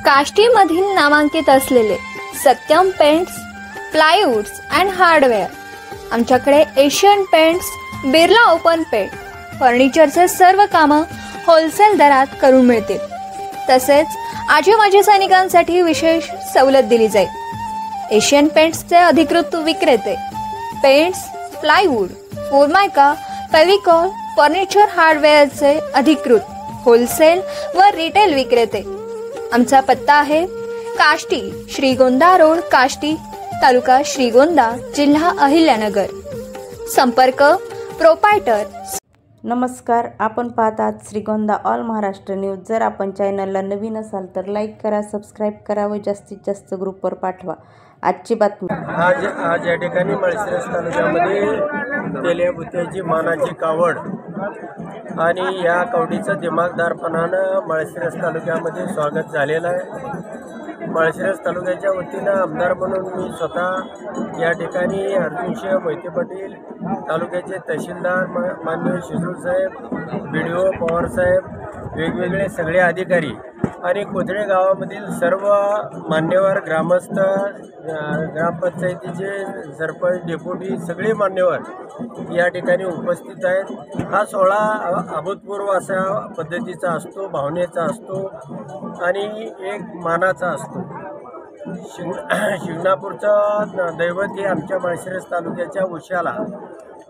काष्टीमधील नामांकित असलेले Satyam paints, plywoods and hardware. आमच्याकडे Asian paints, Birla open paint, फर्निचरचे सर्व कामं होलसेल दरात करून मिळतील। तसेच आजी माजी सैनिकांसाठी विशेष सवलत दिली जाईल। एशियन पेंट्सचे अधिकृत विक्रेते, पेंट्स, प्लायवुड, फोर्मायका, फेविकॉल, फर्निचर हार्डवेअरचे अधिकृत होलसेल व रिटेल विक्रेते। आमचा पत्ता आहे काष्टी, श्रीगोंदा रोड, काष्टी, तालुका श्रीगोंदा, जिल्हा अहिल्यानगर। संपर्क प्रोपायटर। नमस्कार, आपण पाहतात श्रीगोंदा ऑल महाराष्ट्र न्यूज। जर आपण चॅनलला नवीन असाल तर लाईक करा, सबस्क्राईब करा व जास्तीत जास्त ग्रुपवर पाठवा। आजची बातमी। आज या ठिकाणी माळशिरस तालुक्यामध्ये तेलबुत्याची मानाची कावड आणि या कवडीचं दिमागदारपणानं माळशिरस तालुक्यामध्ये स्वागत झालेलं आहे। माळशिरस तालुक्याच्या वतीनं आमदार म्हणून मी स्वतः या ठिकाणी अर्जुनसिंह मोहिते पाटील, तालुक्याचे तहसीलदार माननीय शिजूर साहेब, BDO पवार साहेब, वेगवेगळे सगळे अधिकारी आणि कोथळे गावामधील सर्व मान्यवर, ग्रामस्थ, ग्रामपंचायतीचे सरपंच, डेप्युटी सगळे मान्यवर या ठिकाणी उपस्थित आहेत। हा सोहळा अभूतपूर्व अशा पद्धतीचा असतो, भावनेचा असतो आणि एक मानाचा असतो। शिंगणापूरचं दैवत हे आमच्या माळशिरस तालुक्याच्या उशाला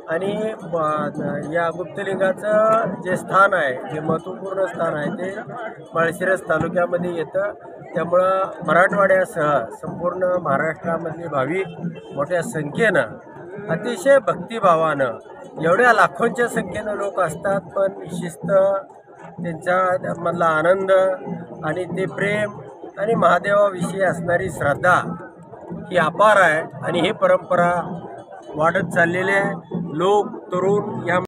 आणि या गुप्तलिंगाचं जे स्थान आहे, जे महत्त्वपूर्ण स्थान आहे ते माळशिरस तालुक्यामध्ये येतं। त्यामुळं मराठवाड्यासह संपूर्ण महाराष्ट्रामधले भाविक मोठ्या संख्येनं, अतिशय भक्तिभावानं, एवढ्या लाखोंच्या संख्येनं लोक असतात, पण शिस्त, त्यांच्यामधला आनंद आणि ते प्रेम आणि महादेवाविषयी असणारी श्रद्धा ही अपार आहे आणि ही परंपरा वाढत चाललेली आहे। लोक, तरुण या